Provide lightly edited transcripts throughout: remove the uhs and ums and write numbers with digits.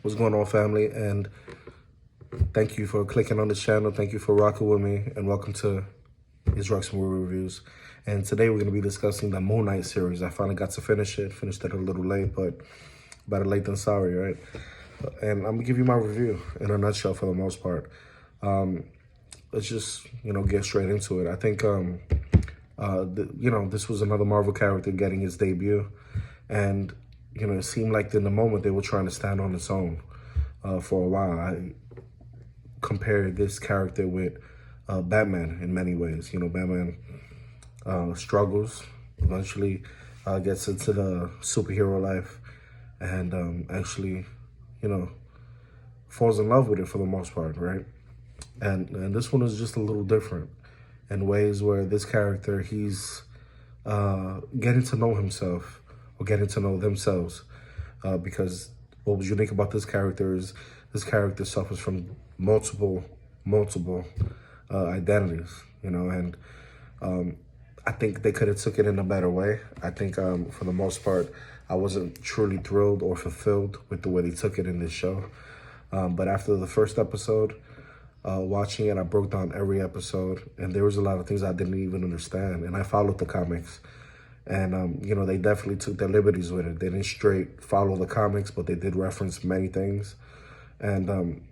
What's going on, family? And thank you for clicking on the channel. Thank you for rocking with me, and welcome to Israel's Movie Reviews. And today we're going to be discussing the Moon Knight series. I finally got to finish it. Finished it a little late, but better late than sorry, right? And I'm going to give you my review in a nutshell for the most part. Let's just, get straight into it. I think, this was another Marvel character getting his debut. And, it seemed like in the moment they were trying to stand on its own for a while. I compared this character with Batman in many ways. Batman struggles, eventually gets into the superhero life, and actually, falls in love with it for the most part, right? And this one is just a little different in ways where this character, he's getting to know himself or getting to know themselves, because what was unique about this character is this character suffers from multiple identities, and I think they could have took it in a better way. I think for the most part, I wasn't truly thrilled or fulfilled with the way they took it in this show. But after the first episode, watching it, I broke down every episode, and there was a lot of things I didn't even understand. And I followed the comics, and they definitely took their liberties with it. They didn't straight follow the comics, but they did reference many things. And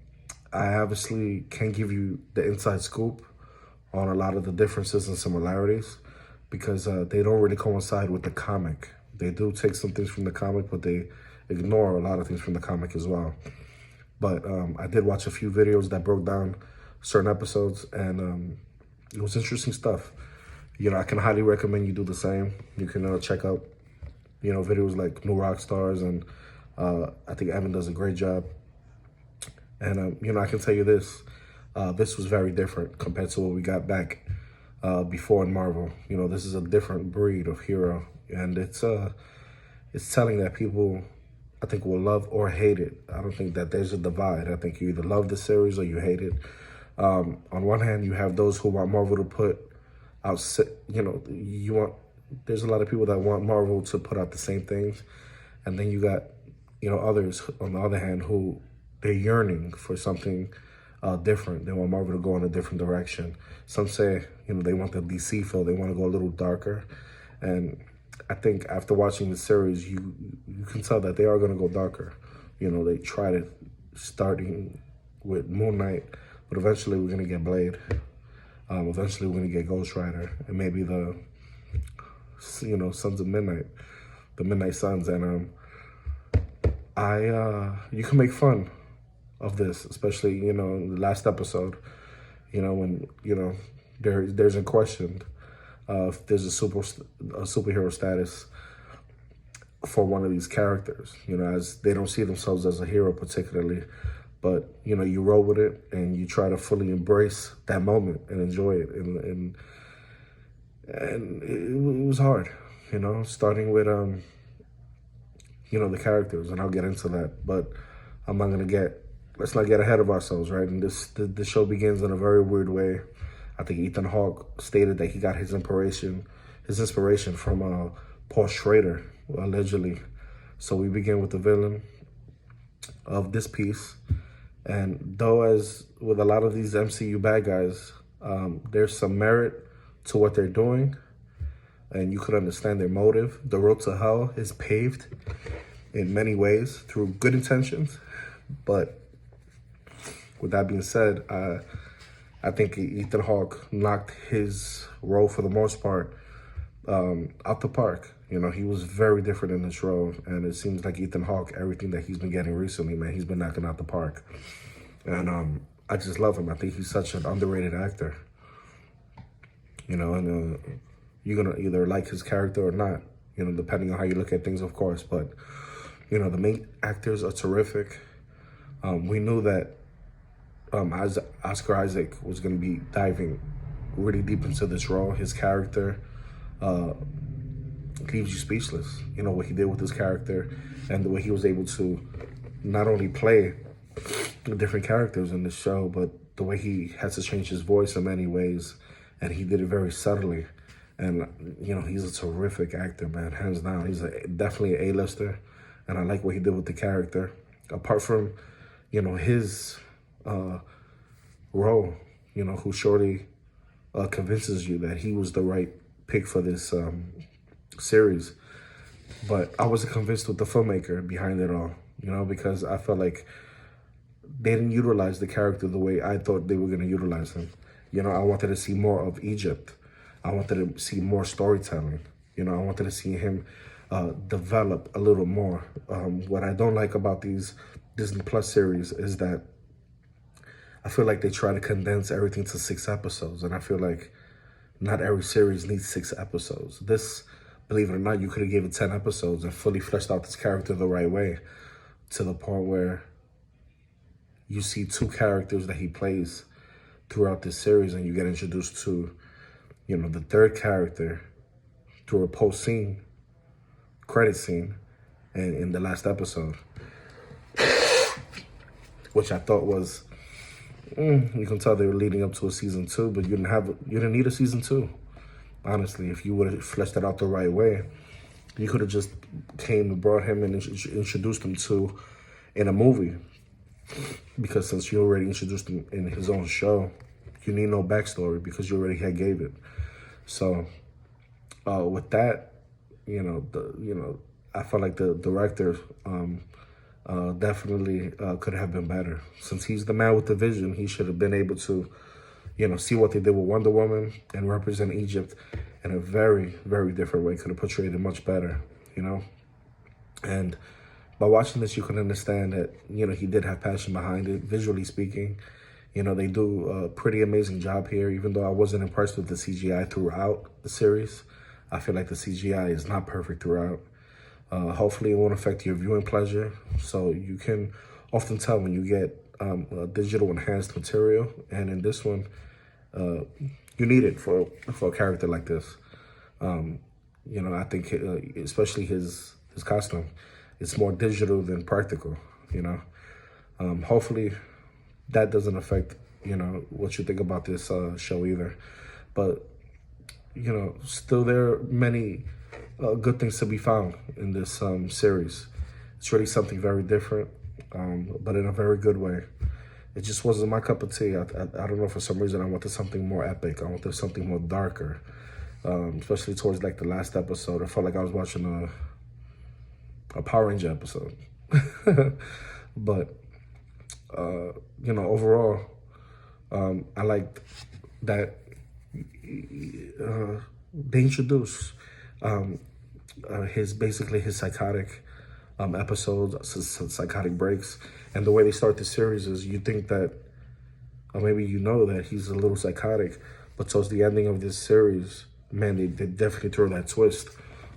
I obviously can't give you the inside scoop on a lot of the differences and similarities, because they don't really coincide with the comic. They do take some things from the comic, but they ignore a lot of things from the comic as well. But I did watch a few videos that broke down certain episodes, and it was interesting stuff. I can highly recommend you do the same. You can check out, videos like New Rock Stars, and I think Evan does a great job. And, I can tell you this, this was very different compared to what we got back before in Marvel. This is a different breed of hero, and it's telling that people, I think, will love or hate it. I don't think that there's a divide. I think you either love the series or you hate it. On one hand, you have those who want Marvel to put out, there's a lot of people that want Marvel to put out the same things. And then you got, others on the other hand who they're yearning for something different. They want Marvel to go in a different direction. Some say, they want the DC feel. They want to go a little darker. And I think after watching the series, you can tell that they are going to go darker. They tried it starting with Moon Knight, but eventually we're going to get Blade. Eventually we're going to get Ghost Rider, and maybe the, Sons of Midnight, the Midnight Suns. And you can make fun of this, especially, in the last episode, when, there's a question if there's a superhero status for one of these characters, as they don't see themselves as a hero particularly, but, you roll with it and you try to fully embrace that moment and enjoy it. And it was hard, starting with, the characters, and I'll get into that, but let's not get ahead of ourselves, right? And the show begins in a very weird way. I think Ethan Hawke stated that he got his inspiration from Paul Schrader, allegedly. So we begin with the villain of this piece. And though, as with a lot of these MCU bad guys, there's some merit to what they're doing, and you could understand their motive. The road to hell is paved in many ways through good intentions. But with that being said, I think Ethan Hawke knocked his role for the most part out the park. He was very different in this role, and it seems like Ethan Hawke, everything that he's been getting recently, man, he's been knocking out the park. And I just love him. I think he's such an underrated actor. And you're going to either like his character or not, depending on how you look at things, of course. But, the main actors are terrific. We knew that as Oscar Isaac was going to be diving really deep into this role. His character leaves you speechless. What he did with his character, and the way he was able to not only play the different characters in the show, but the way he had to change his voice in many ways, and he did it very subtly. And, he's a terrific actor, man, hands down. He's definitely an A-lister, and I like what he did with the character. apart from, his role, who shortly convinces you that he was the right pick for this series. But I wasn't convinced with the filmmaker behind it all, because I felt like they didn't utilize the character the way I thought they were going to utilize him. I wanted to see more of Egypt. I wanted to see more storytelling. I wanted to see him develop a little more. What I don't like about these Disney Plus series is that I feel like they try to condense everything to 6 episodes. And I feel like not every series needs 6 episodes. This, believe it or not, you could have given 10 episodes and fully fleshed out this character the right way, to the point where you see 2 characters that he plays throughout this series, and you get introduced to, the 3rd character through a post-scene, credit scene, and in the last episode, which I thought was, you can tell they were leading up to a season 2, but you didn't need a season 2. Honestly, if you would have fleshed it out the right way, you could have just came and brought him and introduced him to in a movie. Because since you already introduced him in his own show, you need no backstory because you already had gave it. So with that, I felt like the director definitely could have been better. Since he's the man with the vision, he should have been able to, see what they did with Wonder Woman and represent Egypt in a very, very different way. Could have portrayed it much better, And by watching this, you can understand that, he did have passion behind it, visually speaking. They do a pretty amazing job here, even though I wasn't impressed with the CGI throughout the series. I feel like the CGI is not perfect throughout. Hopefully it won't affect your viewing pleasure. So you can often tell when you get digital enhanced material. And in this one, you need it for a character like this. I think especially his costume, it's more digital than practical, Hopefully that doesn't affect, what you think about this show either. But, still there are many good things to be found in this series. It's really something very different, but in a very good way. It just wasn't my cup of tea. I don't know, for some reason I wanted something more epic. I wanted something more darker, especially towards like the last episode. I felt like I was watching a Power Ranger episode. But, overall, I liked that they introduced his psychotic episodes, his psychotic breaks. And the way they start the series is you think that, or maybe that he's a little psychotic, but towards the ending of this series, man, they definitely throw that twist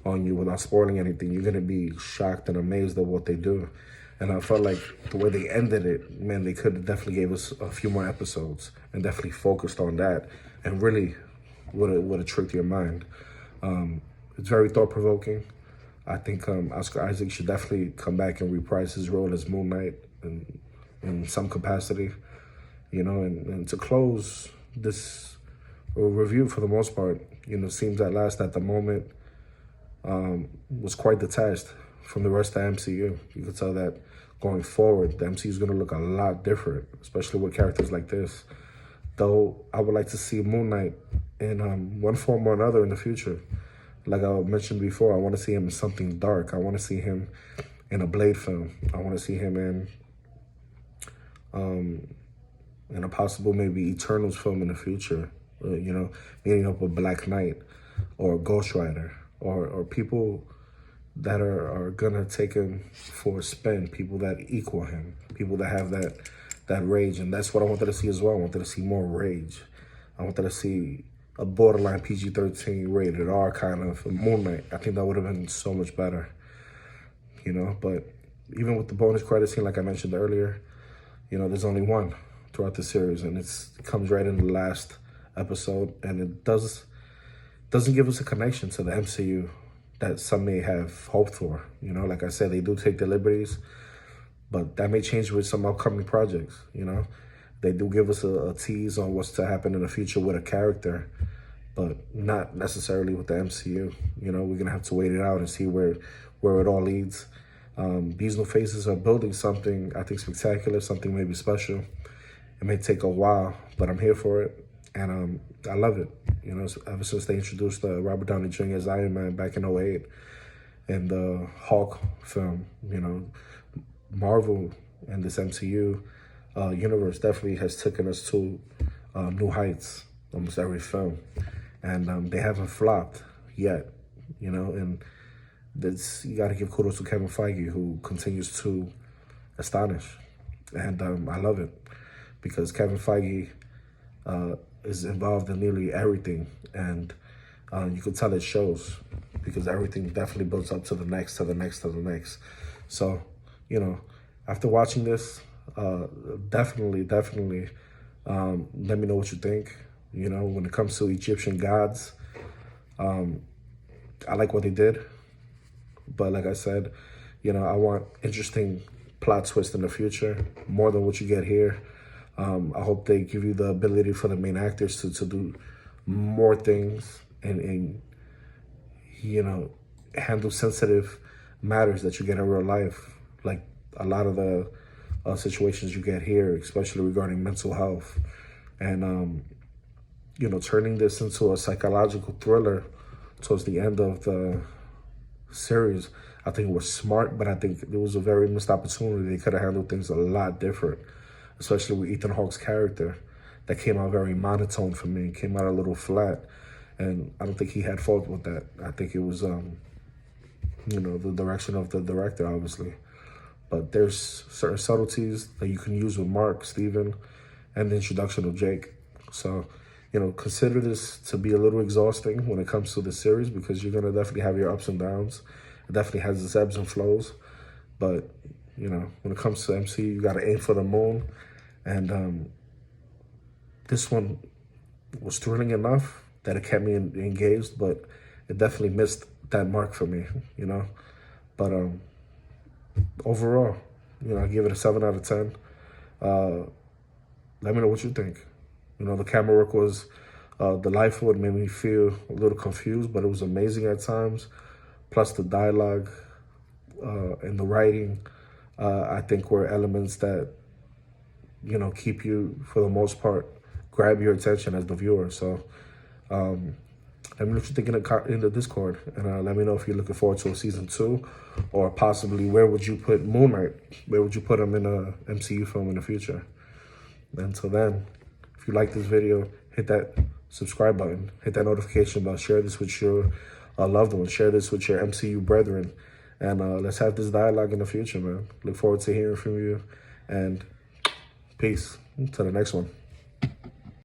on you without spoiling anything. You're going to be shocked and amazed at what they do. And I felt like the way they ended it, man, they could have definitely gave us a few more episodes and definitely focused on that and really would have tricked your mind. It's very thought-provoking. I think Oscar Isaac should definitely come back and reprise his role as Moon Knight in some capacity, and to close this review for the most part, seems at last at the moment was quite detached from the rest of the MCU. You could tell that going forward, the MCU is going to look a lot different, especially with characters like this. Though I would like to see Moon Knight in one form or another in the future. Like I mentioned before, I want to see him in something dark. I want to see him in a Blade film. I want to see him in a possible maybe Eternals film in the future. Meeting up with Black Knight or Ghost Rider or people that are gonna take him for a spin, people that equal him, people that have that rage. And that's what I wanted to see as well. I wanted to see more rage. I wanted to see a borderline PG-13 rated R kind of Moon Knight. I think that would have been so much better, but even with the bonus credit scene, like I mentioned earlier, there's only one throughout the series, and it comes right in the last episode, and it doesn't give us a connection to the MCU that some may have hoped for. Like I said, they do take the liberties, but that may change with some upcoming projects. They do give us a tease on what's to happen in the future with a character, but not necessarily with the MCU. We're gonna have to wait it out and see where it all leads. These new faces are building something, I think, spectacular, something maybe special. It may take a while, but I'm here for it, and I love it. You know, ever since they introduced Robert Downey Jr. as Iron Man back in '08, and the Hawke film, you know, Marvel and this MCU universe definitely has taken us to new heights, almost every film. And they haven't flopped yet, you know, and you got to give kudos to Kevin Feige, who continues to astonish. And I love it because Kevin Feige is involved in nearly everything. And you can tell it shows because everything definitely builds up to the next, to the next, to the next. So, you know, after watching this, definitely, let me know what you think. You know, when it comes to Egyptian gods, I like what they did. But like I said, you know, I want interesting plot twists in the future, more than what you get here. I hope they give you the ability for the main actors to do more things and you know, handle sensitive matters that you get in real life, like a lot of the situations you get here, especially regarding mental health. And, you know, turning this into a psychological thriller towards the end of the series, I think it was smart, but I think it was a very missed opportunity. They could have handled things a lot different, especially with Ethan Hawke's character. That came out very monotone for me, came out a little flat. And I don't think he had fault with that. I think it was, you know, the direction of the director, obviously. But there's certain subtleties that you can use with Mark, Steven, and the introduction of Jake. So, you know, consider this to be a little exhausting when it comes to the series because you're going to definitely have your ups and downs. It definitely has its ebbs and flows. But, you know, when it comes to MC, you got to aim for the moon. And this one was thrilling enough that it kept me engaged, but it definitely missed that mark for me, you know. But overall, you know, I give it a 7 out of 10. Let me know what you think. You know, the camera work was delightful. It made me feel a little confused, but it was amazing at times. Plus the dialogue and the writing, I think were elements that, you know, keep you, for the most part, grab your attention as the viewer. So let me know what you think in the Discord, and let me know if you're looking forward to a season 2, or possibly where would you put Moon Knight? Where would you put him in a MCU film in the future? Until then, if you like this video, hit that subscribe button, hit that notification bell, share this with your loved ones, share this with your MCU brethren, and let's have this dialogue in the future, man. Look forward to hearing from you, and peace to the next one.